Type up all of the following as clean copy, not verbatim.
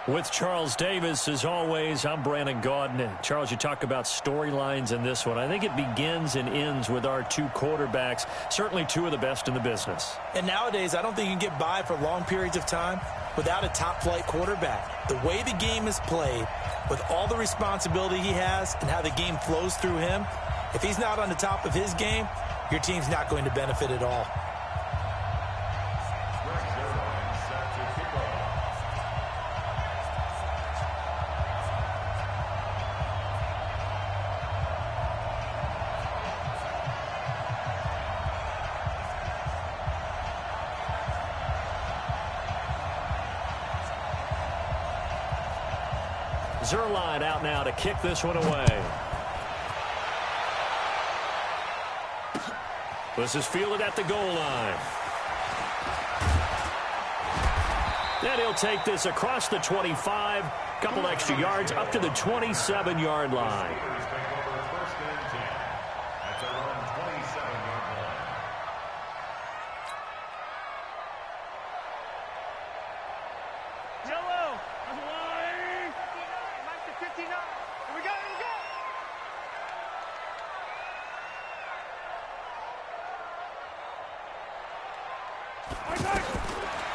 With Charles Davis, as always, I'm Brandon Gaudin. Charles, you talk about storylines in this one. I think it begins and ends with our two quarterbacks, certainly two of the best in the business. And nowadays, I don't think you can get by for long periods of time without a top-flight quarterback. The way the game is played, with all the responsibility he has and how the game flows through him, if he's not on the top of his game, your team's not going to benefit at all. Zerline out now to kick this one away. This is fielded at the goal line. And he'll take this across the 25, couple extra yards up to the 27-yard line.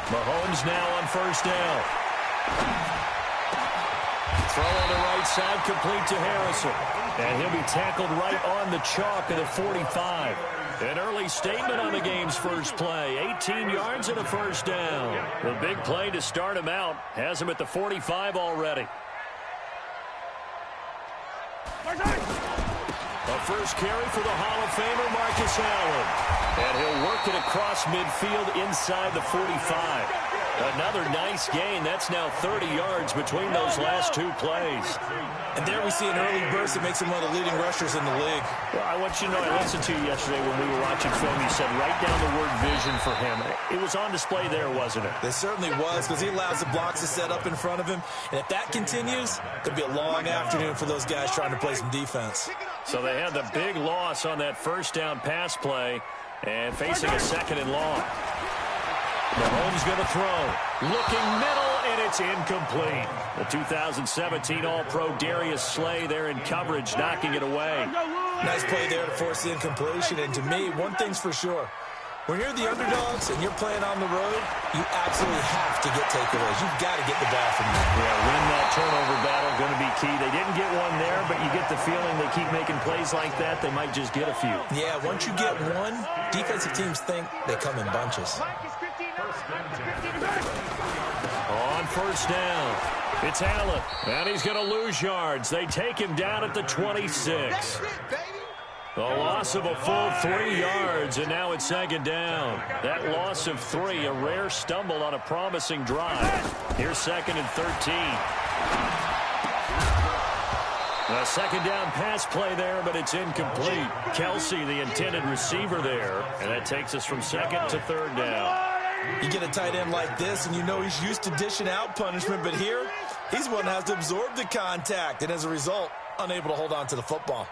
Mahomes now on first down. Throw on the right side, complete to Harrison. And he'll be tackled right on the chalk of the 45. An early statement on the game's first play. 18 yards and a first down. The big play to start him out has him at the 45 already. A first carry for the Hall of Famer, Marcus Allen. And he'll work it across midfield inside the 45. Another nice gain. That's now 30 yards between those last two plays. And there we see an early burst that makes him one of the leading rushers in the league. Well, I want you to know, I listened to you yesterday when we were watching film. You said write down the word vision for him. It was on display there, wasn't it? It certainly was, because he allows the blocks to set up in front of him. And if that continues, it could be a long afternoon for those guys trying to play some defense. So they had the big loss on that first down pass play and facing a second and long. Mahomes going to throw. Looking middle, and it's incomplete. The 2017 All-Pro Darius Slay there in coverage, knocking it away. Nice play there to force the incompletion. And to me, one thing's for sure. When you're the underdogs and you're playing on the road, you absolutely have to get takeaways. You've got to get the ball from them. Yeah, win that turnover battle, going to be key. They didn't get one there, but you get the feeling they keep making plays like that, they might just get a few. Yeah, once you get one, defensive teams think they come in bunches. On first down, it's Allen, and he's going to lose yards. They take him down at the 26. The loss of a full 3 yards, and now it's second down. That loss of 3, a rare stumble on a promising drive. Here's second and 13. A second down pass play there, but it's incomplete. Kelsey, the intended receiver there, and that takes us from second to third down. You get a tight end like this, and you know he's used to dishing out punishment, but here, he's one that has to absorb the contact, and as a result, unable to hold on to the football.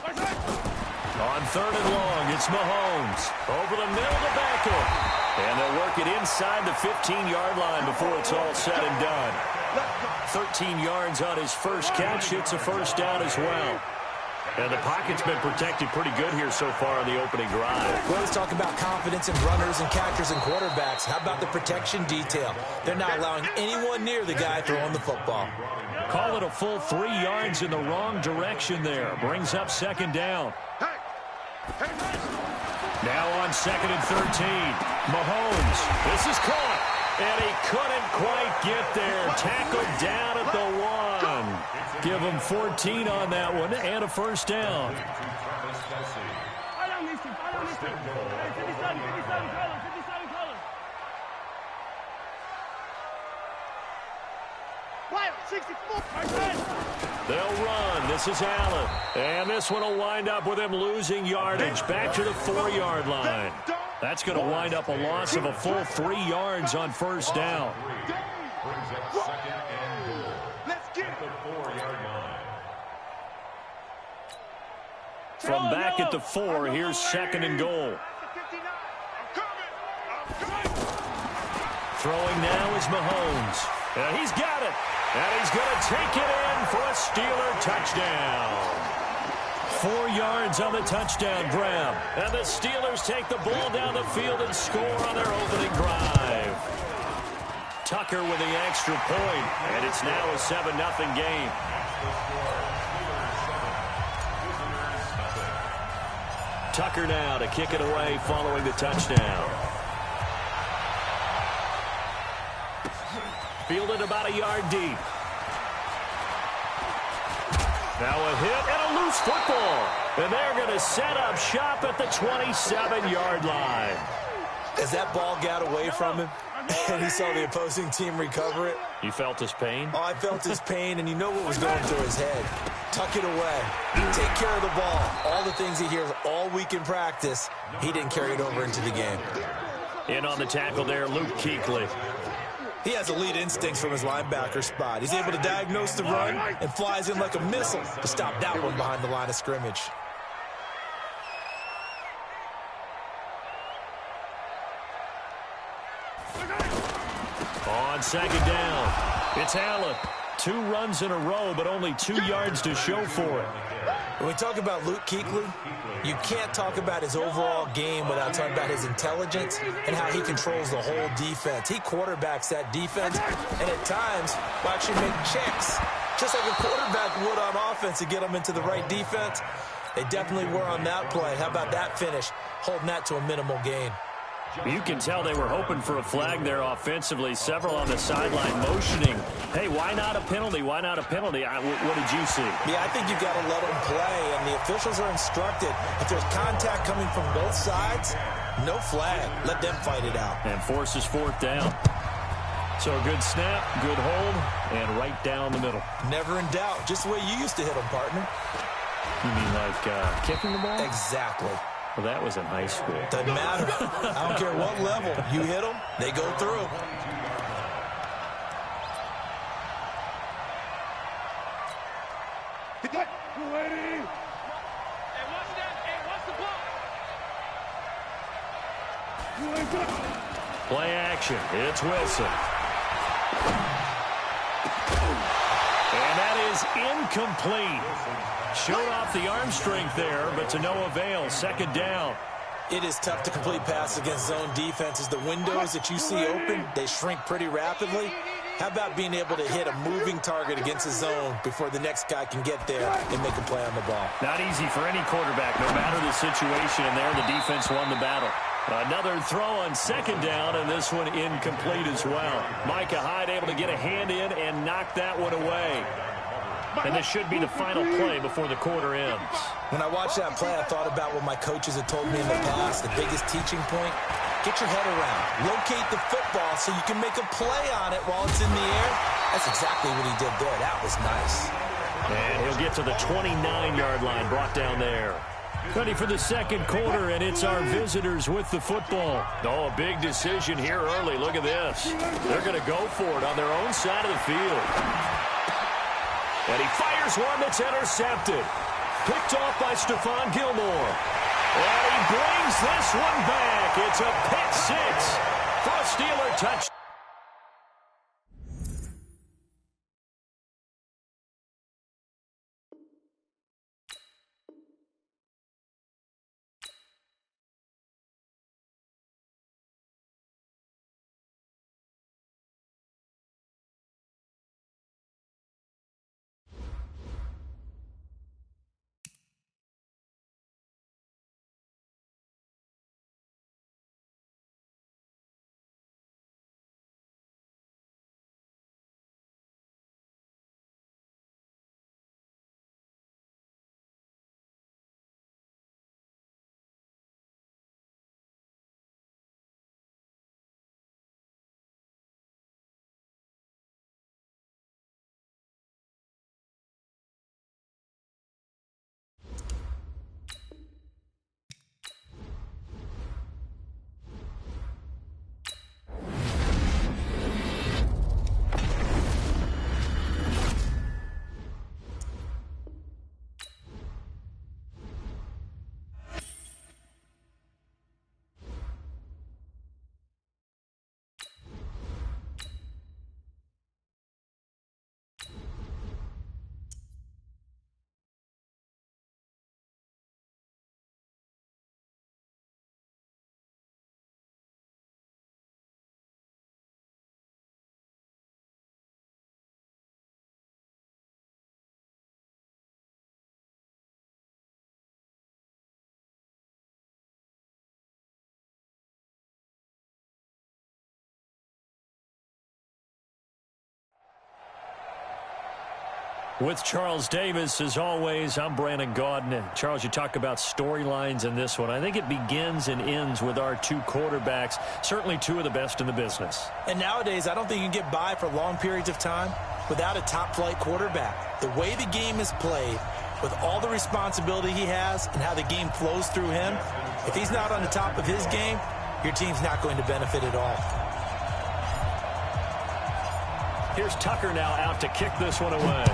On third and long, it's Mahomes. Over the middle to Beckham. And they'll work it inside the 15-yard line before it's all said and done. 13 yards on his first catch. It's a first down as well. And the pocket's been protected pretty good here so far on the opening drive. Well, let's talk about confidence in runners and catchers and quarterbacks. How about the protection detail? They're not allowing anyone near the guy throwing the football. Call it a full 3 yards in the wrong direction there. Brings up second down. Now on second and 13. Mahomes. This is caught. And he couldn't quite get there. Tackled down at the 1. Give him 14 on that one and a first down. They'll run. This is Allen. And this one will wind up with him losing yardage. Back to the 4-yard line. That's going to wind up a loss of a full 3 yards on first down. From back at the 4, here's second and goal. Throwing now is Mahomes. And he's got it. And he's going to take it in for a Steeler touchdown. 4 yards on the touchdown grab. And the Steelers take the ball down the field and score on their opening drive. Tucker with the extra point. And it's now a 7-0 game. Tucker now to kick it away following the touchdown. Fielded about a yard deep. Now a hit and a loose football. And they're going to set up shop at the 27-yard line. As that ball got away from him and he saw the opposing team recover it. You felt his pain? Oh, I felt his pain, and you know what was going through his head. Tuck it away. Take care of the ball. All the things he hears all week in practice, he didn't carry it over into the game. In on the tackle there, Luke Kuechly. He has elite instincts from his linebacker spot. He's able to diagnose the run and flies in like a missile to stop that one behind the line of scrimmage. On second down, it's Allen. 2 runs in a row, but only 2 yards to show for it. When we talk about Luke Kuechly, you can't talk about his overall game without talking about his intelligence and how he controls the whole defense. He quarterbacks that defense, and at times will actually make checks, just like a quarterback would on offense to get them into the right defense. They definitely were on that play. How about that finish, holding that to a minimal gain? You can tell they were hoping for a flag there offensively. Several on the sideline motioning. Hey, why not a penalty? Why not a penalty? What did you see? Yeah, I think you've got to let them play, and the officials are instructed. If there's contact coming from both sides, no flag. Let them fight it out. And forces 4th down. So a good snap, good hold, and right down the middle. Never in doubt. Just the way you used to hit them, partner. You mean like kicking the ball? Exactly. Well, that was in high school. Doesn't matter. I don't care what level. You hit them, they go through. Play action. It's Wilson. And that is incomplete. Showed off the arm strength there, but to no avail. 2nd down. It is tough to complete passes against zone defenses. The windows that you see open, they shrink pretty rapidly. How about being able to hit a moving target against a zone before the next guy can get there and make a play on the ball? Not easy for any quarterback, no matter the situation. And there, the defense won the battle. Another throw on 2nd down, and this one incomplete as well. Micah Hyde able to get a hand in and knock that one away. And this should be the final play before the quarter ends. When I watched that play, I thought about what my coaches had told me in the past. The biggest teaching point, get your head around. Locate the football so you can make a play on it while it's in the air. That's exactly what he did there. That was nice. And he'll get to the 29-yard line, brought down there. Ready for the 2nd quarter, and it's our visitors with the football. Oh, a big decision here early. Look at this. They're going to go for it on their own side of the field. And he fires one that's intercepted. Picked off by Stephon Gilmore. And he brings this one back. It's a pick 6 for a Steeler touchdown. With Charles Davis, as always, I'm Brandon Gaudin. Charles, you talk about storylines in this one. I think it begins and ends with our two quarterbacks, certainly two of the best in the business. And nowadays, I don't think you can get by for long periods of time without a top-flight quarterback. The way the game is played, with all the responsibility he has and how the game flows through him, if he's not on the top of his game, your team's not going to benefit at all. Here's Tucker now out to kick this one away.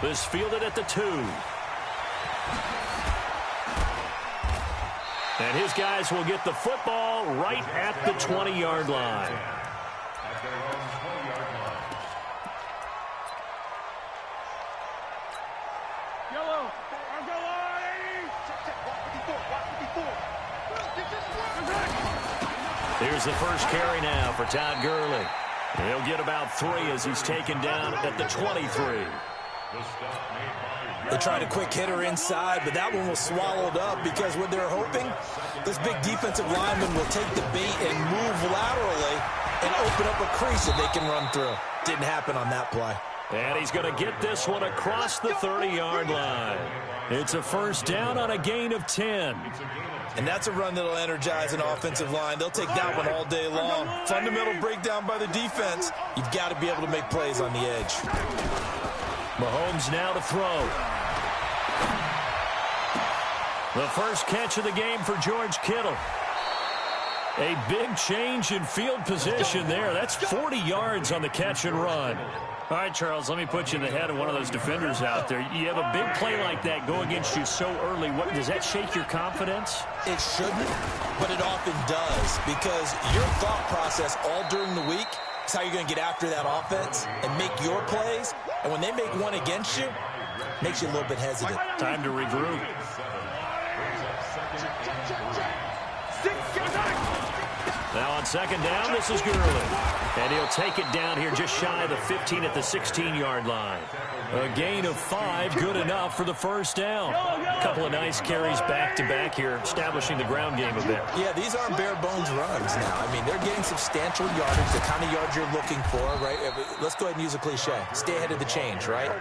This fielded at the 2. And his guys will get the football right at the 20-yard line. Here's the first carry now for Todd Gurley. He'll get about 3 as he's taken down at the 23. They tried a quick hitter inside, but that one was swallowed up because what they're hoping, this big defensive lineman will take the bait and move laterally and open up a crease that they can run through. Didn't happen on that play. And he's going to get this one across the 30-yard line. It's a first down on a gain of 10. And that's a run that'll energize an offensive line. They'll take that one all day long. Fundamental breakdown by the defense. You've got to be able to make plays on the edge. Mahomes now to throw. The first catch of the game for George Kittle. A big change in field position there. That's 40 yards on the catch and run. All right, Charles, let me put you in the head of one of those defenders out there. You have a big play like that go against you so early. What, does that shake your confidence? It shouldn't, but it often does, because your thought process all during the week is how you're going to get after that offense and make your plays. And when they make one against you, it makes you a little bit hesitant. Time to regroup. Now on second down, this is Gurley. And he'll take it down here just shy of the 15 at the 16-yard line. A gain of 5, good enough for the first down. A couple of nice carries back-to-back here, establishing the ground game a bit. Yeah, these aren't bare-bones runs now. I mean, they're getting substantial yardage, the kind of yards you're looking for, right? Let's go ahead and use a cliche. Stay ahead of the change, right?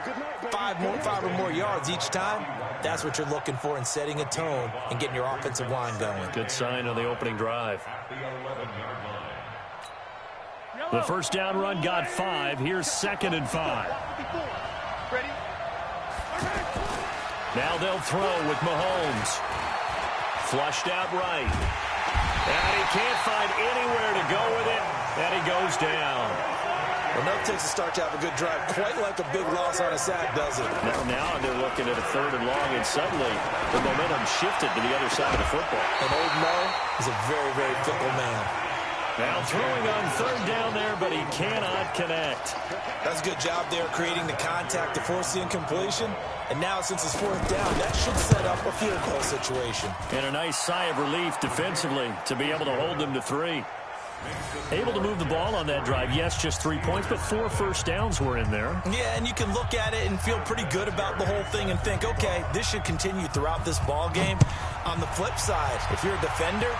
5 or more yards each time. That's what you're looking for in setting a tone and getting your offensive line going. Good sign on the opening drive. The first down run got 5. Here's 2nd and 5. Now they'll throw with Mahomes. Flushed out right. And he can't find anywhere to go with it. And he goes down. Enough takes a start to have a good drive. Quite like a big loss on a sack, does it? Now they're looking at a 3rd and long, and suddenly the momentum shifted to the other side of the football. And old Mo is a very, very fickle man. Now throwing on 3rd down there, but he cannot connect. That's a good job there creating the contact to force the incompletion. And now since it's 4th down, that should set up a field goal situation. And a nice sigh of relief defensively to be able to hold them to 3. Able to move the ball on that drive. Yes, just 3 points, but 4 first downs were in there. Yeah, and you can look at it and feel pretty good about the whole thing and think, okay, this should continue throughout this ball game. On the flip side, if you're a defender,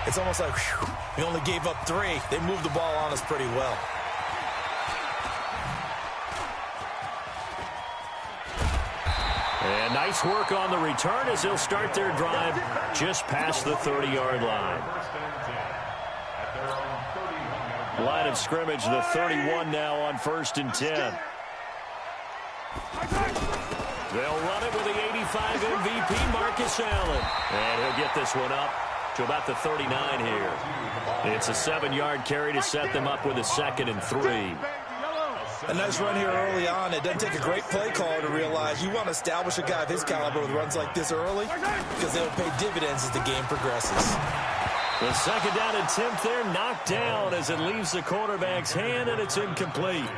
it's almost like, whew, we only gave up 3. They moved the ball on us pretty well. And nice work on the return as they'll start their drive just past the 30-yard line. Line of scrimmage, the 31 now on 1st and 10. They'll run it with the 85 MVP, Marcus Allen. And he'll get this one up to about the 39 here. It's a 7-yard carry to set them up with a 2nd and 3. A nice run here early on. It doesn't take a great play caller to realize you want to establish a guy of his caliber with runs like this early because they'll pay dividends as the game progresses. The 2nd down attempt there knocked down as it leaves the quarterback's hand, and it's incomplete.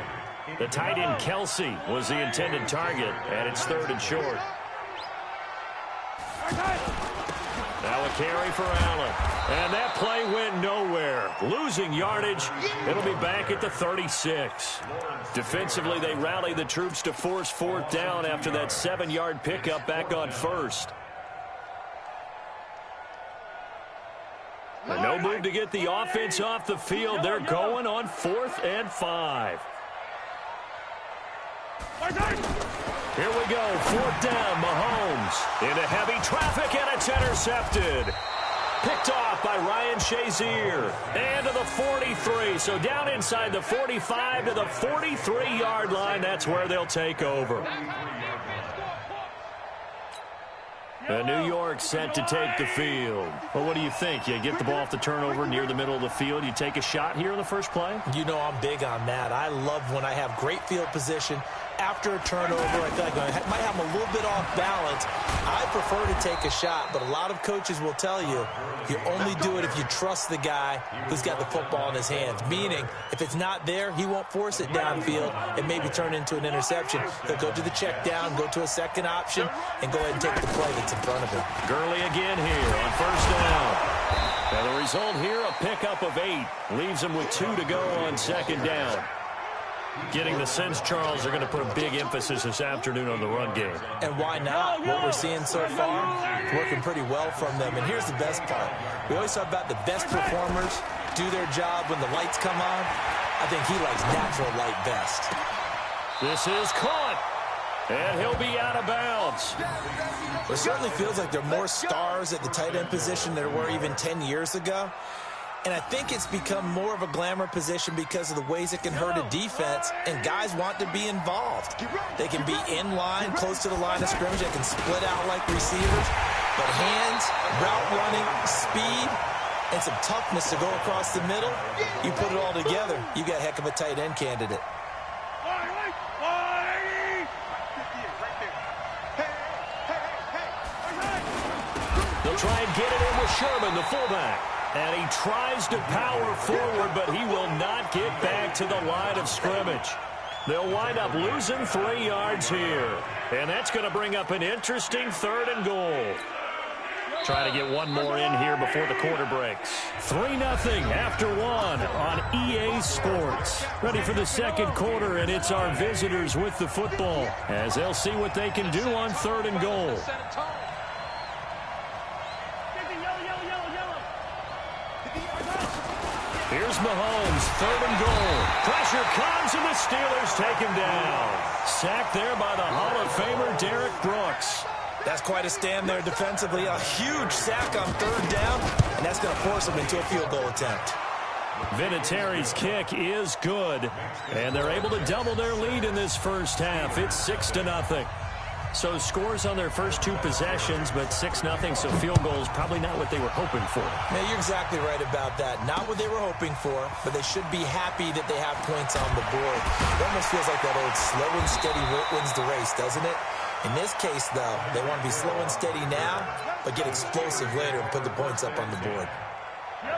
The tight end Kelsey was the intended target, and it's 3rd and short. Now a carry for Allen. And that play went nowhere. Losing yardage. It'll be back at the 36. Defensively, they rally the troops to force 4th down after that 7-yard pickup back on 1st. And no move to get the offense off the field. They're going on 4th and 5. Here we go, 4th down, Mahomes. Into heavy traffic, and it's intercepted. Picked off by Ryan Shazier. And to the 43. So down inside the 45 to the 43-yard line. That's where they'll take over. New York set to take the field. Well, what do you think? You get the ball off the turnover near the middle of the field. You take a shot here in the first play? You know I'm big on that. I love when I have great field position. After a turnover, I feel like I might have a little bit off balance. I prefer to take a shot, but a lot of coaches will tell you only do it if you trust the guy who's got the football in his hands. Meaning, if it's not there, he won't force it downfield and maybe turn into an interception. He'll go to the check down, go to a second option, and go ahead and take the play that's in front of him. Gurley again here on 1st down. Now the result here, a pickup of 8. Leaves him with 2 to go on 2nd down. Getting the sense, Charles, they're going to put a big emphasis this afternoon on the run game. And why not? What we're seeing so far, working pretty well from them. And here's the best part. We always talk about the best performers do their job when the lights come on. I think he likes natural light best. This is caught. And he'll be out of bounds. It certainly feels like there are more stars at the tight end position than there were even 10 years ago. And I think it's become more of a glamour position because of the ways it can hurt a defense, and guys want to be involved. They can be in line, close to the line of scrimmage. They can split out like receivers. But hands, route running, speed, and some toughness to go across the middle, you put it all together, you got a heck of a tight end candidate. They'll try and get it in with Sherman, the fullback. And he tries to power forward, but he will not get back to the line of scrimmage. They'll wind up losing 3 yards here. And that's going to bring up an interesting 3rd and goal. Trying to get one more in here before the quarter breaks. 3-0 after 1 on EA Sports. Ready for the 2nd quarter, and it's our visitors with the football as they'll see what they can do on 3rd and goal. Here's Mahomes, 3rd and goal. Pressure comes, and the Steelers take him down. Sacked there by the Hall of Famer Derek Brooks. That's quite a stand there defensively. A huge sack on 3rd down, and that's going to force them into a field goal attempt. Vinatieri's kick is good, and they're able to double their lead in this first half. It's 6-0. So scores on their first 2 possessions, but 6-0, so field goals probably not what they were hoping for. Now, you're exactly right about that. Not what they were hoping for, but they should be happy that they have points on the board. It almost feels like that old slow and steady wins the race, doesn't it? In this case, though, they want to be slow and steady now, but get explosive later and put the points up on the board. 50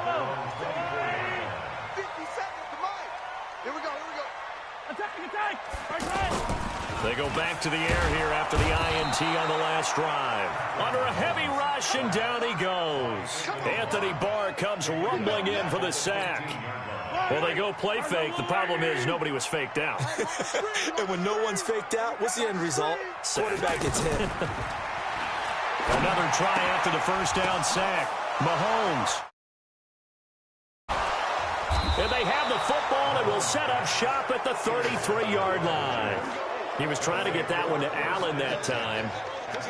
seconds to Mike. Here we go. Attack. They go back to the air here after the INT on the last drive. Under a heavy rush, and down he goes. Anthony Barr comes rumbling in for the sack. Well, they go play fake. The problem is nobody was faked out. And when no one's faked out, what's the end result? Quarterback gets hit. Another try after the first down sack. Mahomes. And they have the football and will set up shop at the 33-yard line. He was trying to get that one to Allen that time.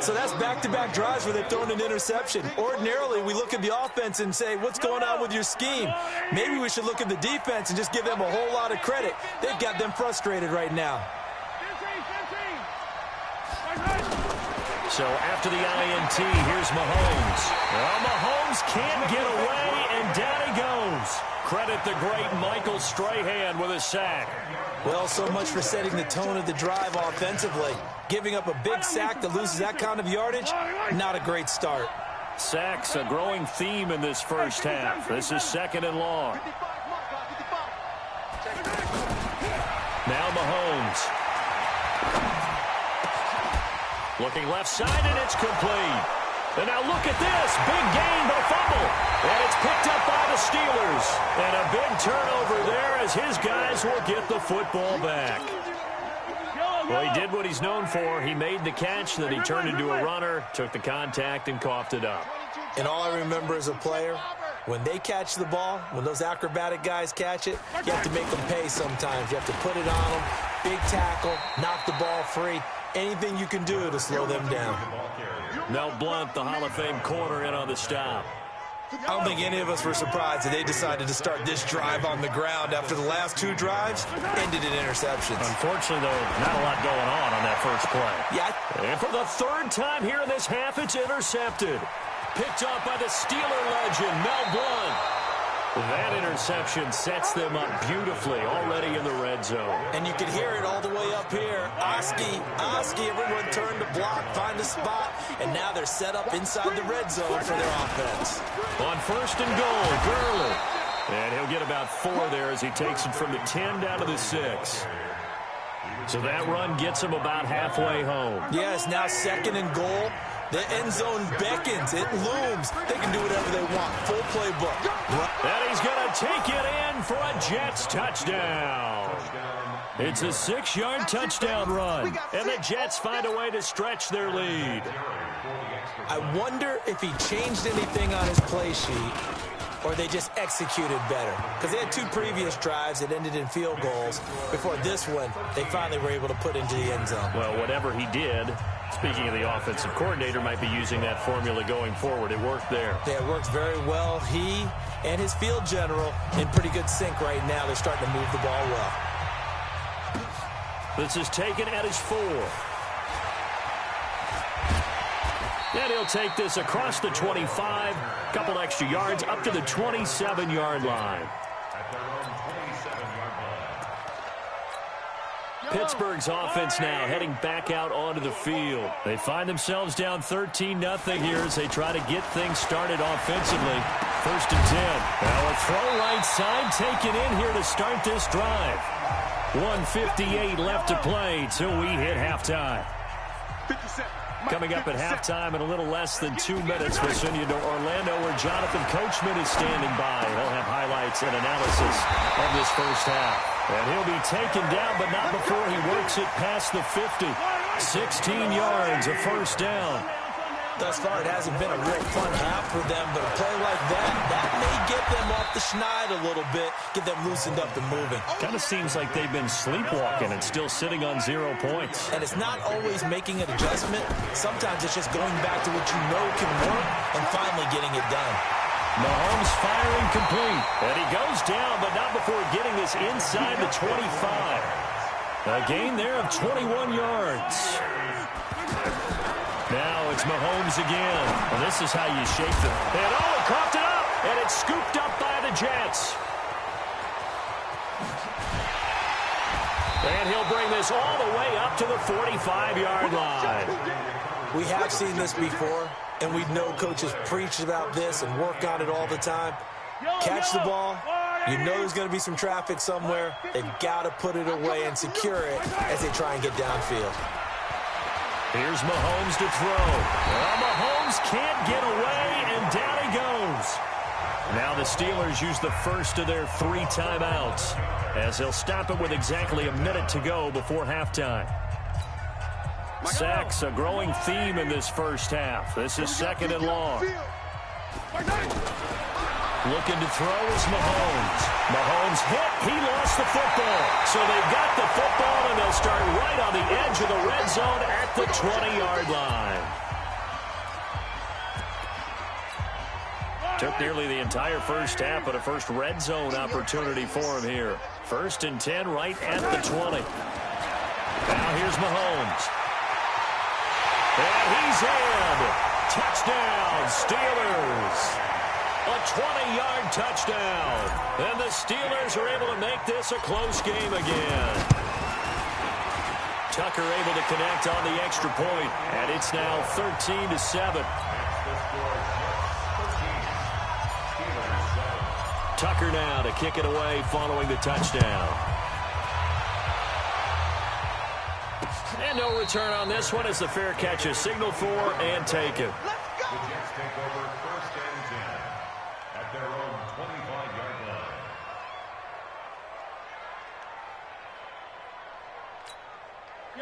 So that's back-to-back drives where they've thrown an interception. Ordinarily, we look at the offense and say, what's going on with your scheme? Maybe we should look at the defense and just give them a whole lot of credit. They've got them frustrated right now. So after the INT, here's Mahomes. Well, Mahomes can't get away, and down he goes. Credit the great Michael Strahan with a sack. Well, so much for setting the tone of the drive offensively. Giving up a big sack that loses that kind of yardage, not a great start. Sacks, a growing theme in this first half. This is 2nd and long. Now Mahomes. Looking left side, and it's complete. And now look at this. Big gain, but a fumble. And it's picked up by the Steelers. And a big turnover there as his guys will get the football back. Well, he did what he's known for. He made the catch, then he turned into a runner, took the contact, and coughed it up. And all I remember as a player, When they catch the ball, when those acrobatic guys catch it, you have to make them pay sometimes. You have to put it on them, big tackle, knock the ball free, anything you can do to slow them down. Mel Blount, the Hall of Fame corner, in on the stop. I don't think any of us were surprised that they decided to start this drive on the ground after the last 2 drives ended in interceptions. Unfortunately, though, not a lot going on that first play. Yeah. And for the 3rd time here in this half, it's intercepted. Picked off by the Steeler legend, Mel Blount. That interception sets them up beautifully already in the red zone. And you can hear it all the way up here. Oski, everyone turned to block, find a spot, and now they're set up inside the red zone for their offense. On 1st and goal, Gurley. And he'll get about 4 there as he takes it from the 10 down to the 6. So that run gets him about halfway home. Yes, now 2nd and goal. The end zone beckons. It looms. They can do whatever they want. Full playbook. And he's going to take it in for a Jets touchdown. It's a 6-yard touchdown run. And the Jets find a way to stretch their lead. I wonder if he changed anything on his play sheet or they just executed better. Because they had 2 previous drives that ended in field goals. Before this one, they finally were able to put into the end zone. Well, whatever he did, speaking of the offensive coordinator, might be using that formula going forward. It worked there. Yeah, it works very well. He and his field general in pretty good sync right now. They're starting to move the ball well. This is taken at his 4. And he'll take this across the 25, couple extra yards up to the 27-yard line. Pittsburgh's offense now heading back out onto the field. They find themselves down 13-0 here as they try to get things started offensively. 1st and 10. Now a throw right side taken in here to start this drive. 1:58 left to play till we hit halftime. Coming up at halftime in a little less than 2 minutes, we'll send you to Orlando where Jonathan Coachman is standing by. He'll have highlights and analysis of this first half. And he'll be taken down, but not before he works it past the 50. 16 yards, a 1st down. Thus far, it hasn't been a real fun half for them, but a play like that may get them off the schneid a little bit, get them loosened up and moving. Kind of seems like they've been sleepwalking and still sitting on 0 points. And it's not always making an adjustment. Sometimes it's just going back to what you know can work and finally getting it done. Mahomes firing complete. And he goes down, but not before getting this inside the 25. A gain there of 21 yards. Now it's Mahomes again. Well, this is how you shape them. And he coughed it up, and it's scooped up by the Jets. And he'll bring this all the way up to the 45-yard line. We have seen this before, and we know coaches preach about this and work on it all the time. Catch the ball. You know there's going to be some traffic somewhere. They've got to put it away and secure it as they try and get downfield. Here's Mahomes to throw. Well, Mahomes can't get away, and down he goes. Now the Steelers use the first of their 3 timeouts as they'll stop it with exactly a minute to go before halftime. Sacks, a growing theme in this first half. This is 2nd and long. Looking to throw is Mahomes. Mahomes hit. He lost the football. So they've got the football, and they'll start right on the edge of the red zone at the 20-yard line. Took nearly the entire first half, but a first red zone opportunity for him here. 1st and 10 right at the 20. Now here's Mahomes. And he's in. Touchdown, Steelers. A 20-yard touchdown. And the Steelers are able to make this a close game again. Tucker able to connect on the extra point, and it's now 13-7. Tucker now to kick it away following the touchdown. And no return on this one as the fair catch is signaled for and taken.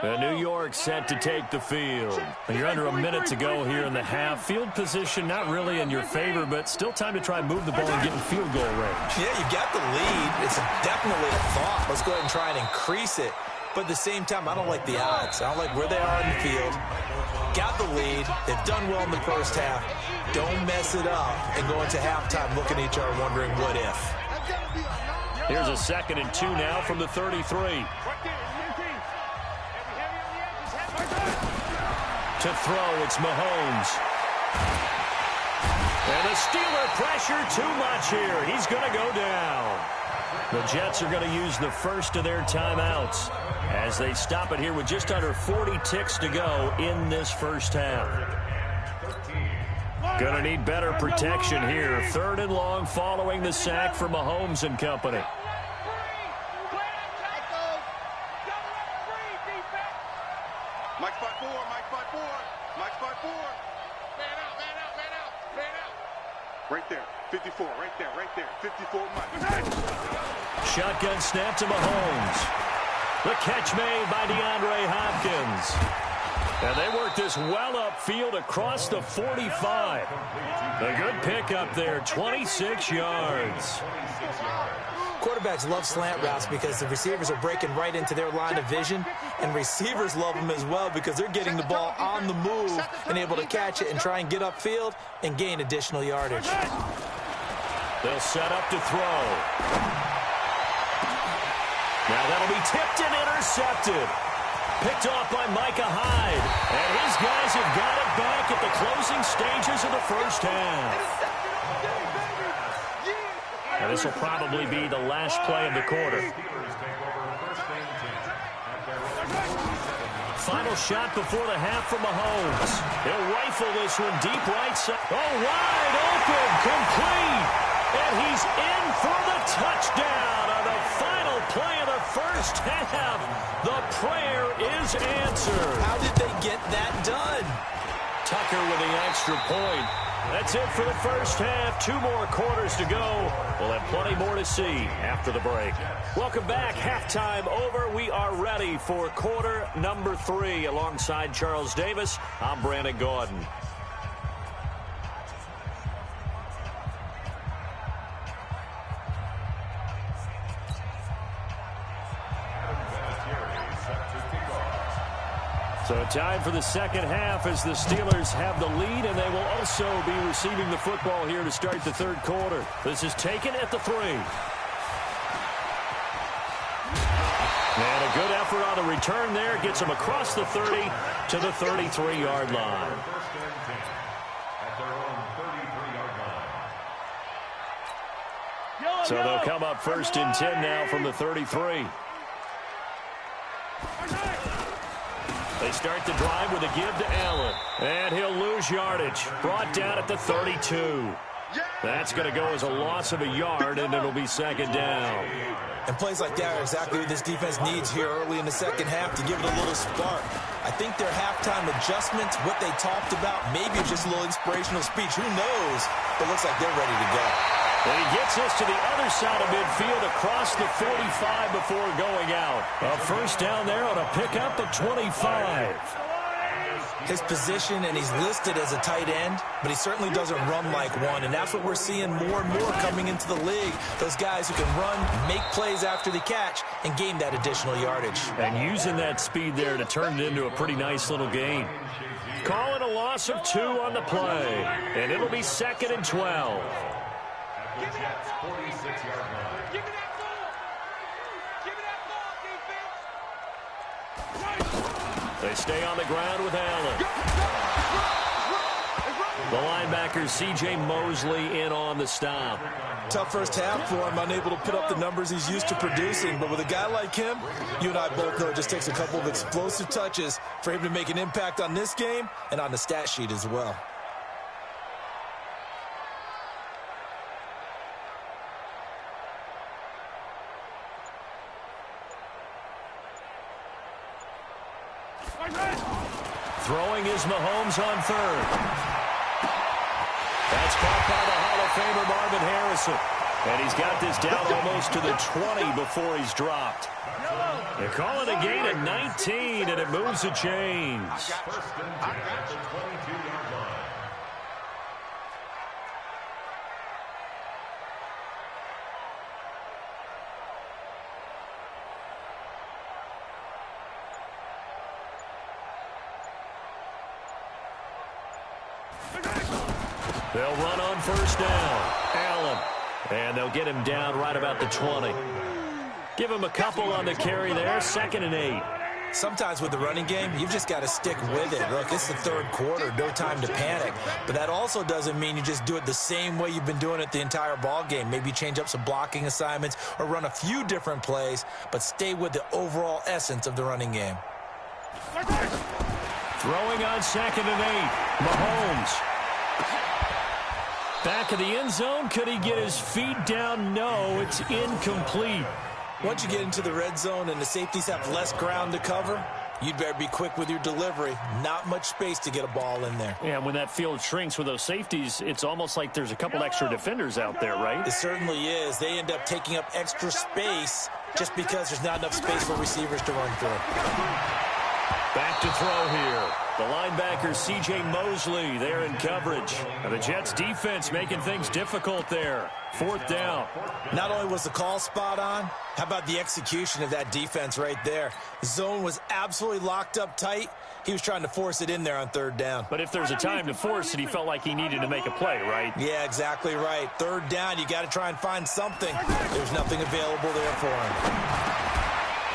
New York set to take the field. You're under a minute to go here in the half. Field position not really in your favor, but still time to try and move the ball and get in field goal range. Yeah, you've got the lead. It's definitely a thought. Let's go ahead and try and increase it. But at the same time, I don't like the odds. I don't like where they are in the field. Got the lead. They've done well in the first half. Don't mess it up and go into halftime looking at each other wondering what if. Here's a 2nd and 2 now from the 33. To throw, it's Mahomes. And the Steeler pressure too much here. He's going to go down. The Jets are going to use the first of their timeouts as they stop it here with just under 40 ticks to go in this first half. Going to need better protection here. 3rd and long following the sack for Mahomes and company. Mike spot 4, Mike spot 4, Mike spot 4. Man out, man out, man out, man out. Right there, 54, right there, 54 Mike. Shotgun snap to Mahomes. The catch made by DeAndre Hopkins. And they work this well upfield across the 45. A good pickup there, 26 yards. Quarterbacks love slant routes because the receivers are breaking right into their line of vision, and receivers love them as well because they're getting the ball on the move and able to catch it and try and get upfield and gain additional yardage. They'll set up to throw. Now that'll be tipped and intercepted. Picked off by Micah Hyde. And his guys have got it back at the closing stages of the first half. And this will probably be the last play of the quarter. Final shot before the half from Mahomes. He'll rifle this one deep right side. Oh, wide open, complete. And he's in for the touchdown on the final play of the first half. The prayer is answered. How did they get that done? Tucker with the extra point. That's it for the first half. 2 more quarters to go. We'll have plenty more to see after the break. Welcome back. Halftime over. We are ready for quarter number 3. Alongside Charles Davis, I'm Brandon Gordon. So time for the second half as the Steelers have the lead, and they will also be receiving the football here to start the third quarter. This is taken at the 3. And a good effort on the return there. Gets him across the 30 to the 33-yard line. So they'll come up 1st and 10 now from the 33. They start the drive with a give to Allen. And he'll lose yardage. Brought down at the 32. That's going to go as a loss of a yard, and it'll be 2nd down. And plays like that are exactly what this defense needs here early in the second half to give it a little spark. I think their halftime adjustments, what they talked about, maybe just a little inspirational speech. Who knows? But it looks like they're ready to go. And he gets us to the other side of midfield across the 45 before going out. A first down there on a pickup of 25. His position, and he's listed as a tight end, but he certainly doesn't run like one, and that's what we're seeing more and more coming into the league. Those guys who can run, make plays after the catch, and gain that additional yardage. And using that speed there to turn it into a pretty nice little game. Calling a loss of 2 on the play, and it'll be 2nd and 12. Give me that ball. Give me that ball. Give me that ball, defense. They stay on the ground with Allen. The linebacker, C.J. Mosley, in on the stop. Tough first half for him, unable to put up the numbers he's used to producing. But with a guy like him, you and I both know it just takes a couple of explosive touches for him to make an impact on this game and on the stat sheet as well. Throwing is Mahomes on 3rd. That's caught by the Hall of Famer Marvin Harrison. And he's got this down almost to the 20 before he's dropped. They call it a gain of 19, and it moves the chains. They'll run on first down. Allen. And they'll get him down right about the 20. Give him a couple on the carry there. 2nd and 8. Sometimes with the running game, you've just got to stick with it. Look, it's the third quarter, no time to panic. But that also doesn't mean you just do it the same way you've been doing it the entire ball game. Maybe change up some blocking assignments or run a few different plays, but stay with the overall essence of the running game. Throwing on 2nd and 8. Mahomes. Back of the end zone. Could he get his feet down? No, it's incomplete. Once you get into the red zone and the safeties have less ground to cover, you'd better be quick with your delivery. Not much space to get a ball in there. Yeah, when that field shrinks with those safeties, it's almost like there's a couple extra defenders out there, right? It certainly is. They end up taking up extra space just because there's not enough space for receivers to run through. Back to throw here. The linebacker, C.J. Mosley, there in coverage. And the Jets defense making things difficult there. 4th down. Not only was the call spot on, how about the execution of that defense right there? The zone was absolutely locked up tight. He was trying to force it in there on 3rd down. But if there's a time to force it, he felt like he needed to make a play, right? Yeah, exactly right. 3rd down, you got to try and find something. There's nothing available there for him.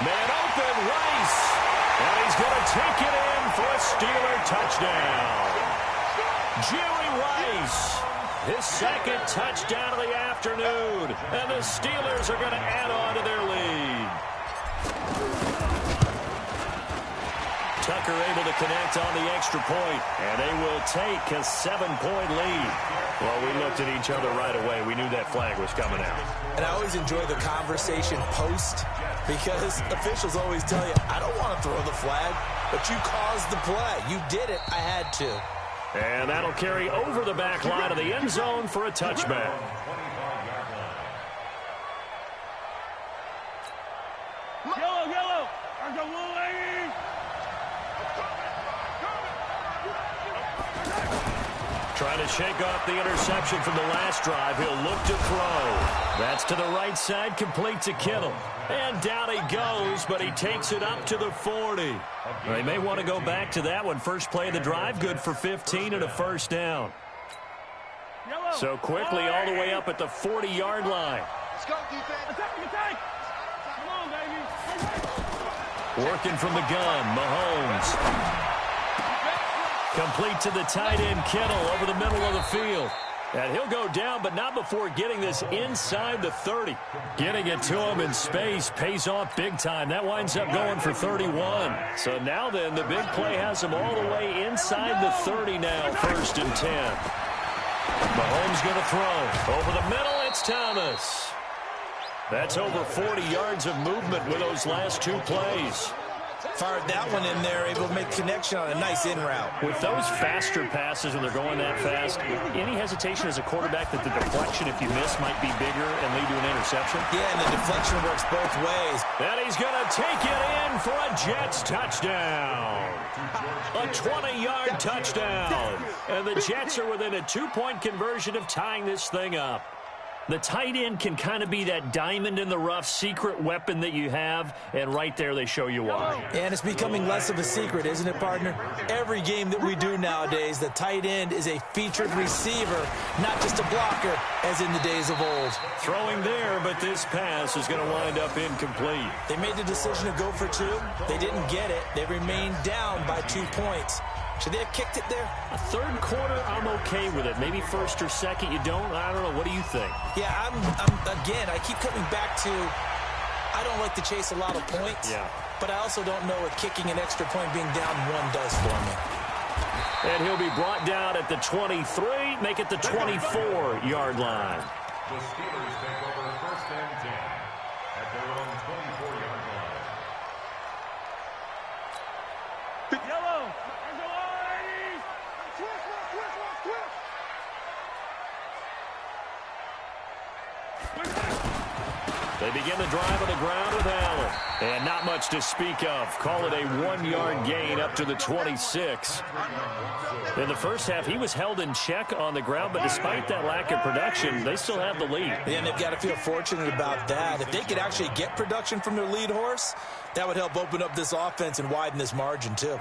Man open, Rice. And he's going to take it in for a Steeler touchdown. Jerry Rice, his 2nd touchdown of the afternoon. And the Steelers are going to add on to their lead. Tucker able to connect on the extra point, and they will take a 7-point lead. Well, we looked at each other right away. We knew that flag was coming out. And I always enjoy the conversation post because officials always tell you, I don't want to throw the flag, but you caused the play. You did it. I had to. And that'll carry over the back line of the end zone for a touchback. Yellow. There's a little lady. Trying to shake off the interception from the last drive. He'll look to throw. That's to the right side, complete to Kittle. And down he goes, but he takes it up to the 40. They may want to go back to that one. First play of the drive, good for 15 and a 1st down. So quickly all the way up at the 40-yard line. Let's go, defense. Attack. Come on, baby. Working from the gun, Mahomes. Complete to the tight end, Kittle, over the middle of the field. And he'll go down, but not before getting this inside the 30. Getting it to him in space pays off big time. That winds up going for 31. So now then, the big play has him all the way inside the 30 now, 1st and 10. Mahomes going to throw. Over the middle, it's Thomas. That's over 40 yards of movement with those last 2 plays. Fired that one in there, able to make connection on a nice in route. With those faster passes when they're going that fast, any hesitation as a quarterback that the deflection, if you miss, might be bigger and lead to an interception? Yeah, and the deflection works both ways. And he's going to take it in for a Jets touchdown. A 20-yard touchdown. And the Jets are within a 2-point conversion of tying this thing up. The tight end can kind of be that diamond in the rough secret weapon that you have, and right there they show you why. And it's becoming less of a secret, isn't it, partner? Every game that we do nowadays, the tight end is a featured receiver, not just a blocker, as in the days of old. Throwing there, but this pass is going to wind up incomplete. They made the decision to go for 2. They didn't get it. They remained down by 2 points. Should they have kicked it there? A 3rd quarter, I'm okay with it. Maybe 1st or 2nd, you don't? I don't know. What do you think? Yeah, again, I keep coming back to I don't like to chase a lot of points. Yeah. But I also don't know what kicking an extra point being down 1 does for me. And he'll be brought down at the 23, make it the 24-yard line. The Steelers take over 1st and 10 at their own 24-yard line. Yellow. There's a little lady. Twist. They begin the drive on the ground with Allen. And not much to speak of. Call it a 1-yard gain up to the 26. In the first half, he was held in check on the ground, but despite that lack of production, they still have the lead. And they've got to feel fortunate about that. If they could actually get production from their lead horse, that would help open up this offense and widen this margin too.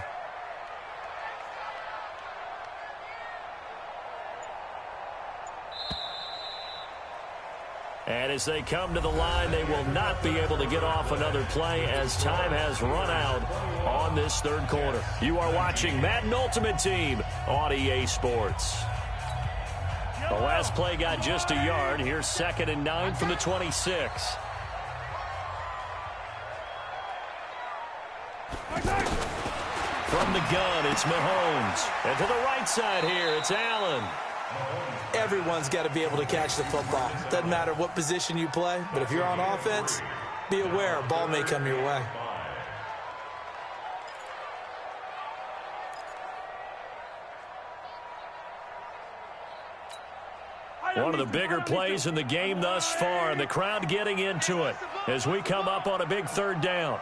And as they come to the line, they will not be able to get off another play as time has run out on this third quarter. You are watching Madden Ultimate Team on EA Sports. The last play got just a yard. Here's 2nd and 9 from the 26. From the gun, it's Mahomes. And to the right side here, it's Allen. Everyone's got to be able to catch the football. Doesn't matter what position you play, but if you're on offense, be aware a ball may come your way. One of the bigger plays in the game thus far, and the crowd getting into it as we come up on a big 3rd down.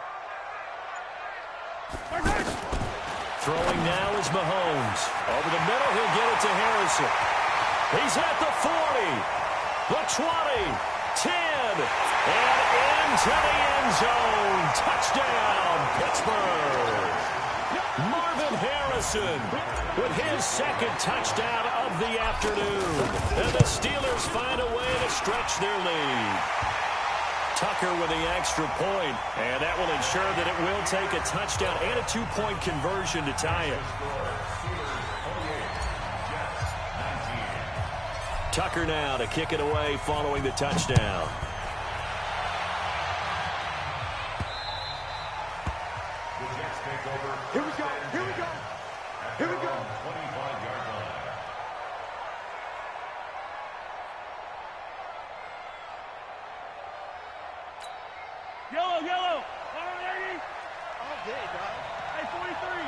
Throwing now is Mahomes. Over the middle, he'll get it to Harrison. He's at the 40, the 20, 10, and into the end zone. Touchdown, Pittsburgh. Marvin Harrison with his 2nd touchdown of the afternoon. And the Steelers find a way to stretch their lead. Tucker with the extra point, and that will ensure that it will take a touchdown and a 2-point conversion to tie it. Tucker now to kick it away following the touchdown. Here we go. Here we go. Here we go. 25-yard line. Yellow, yellow. All right, all day, dog. Hey, 43.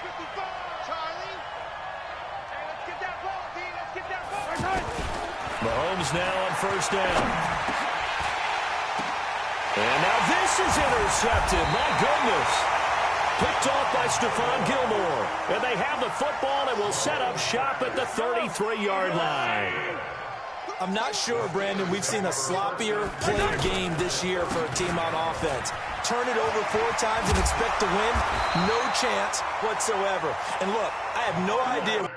55, Charlie. Hey, let's get that ball, D. Let's get that ball. Mahomes now on 1st down. And now this is intercepted. My goodness. Picked off by Stephon Gilmore. And they have the football and will set up shop at the 33-yard line. I'm not sure, Brandon, we've seen a sloppier played game this year for a team on offense. Turn it over 4 times and expect to win? No chance whatsoever. And look, I have no idea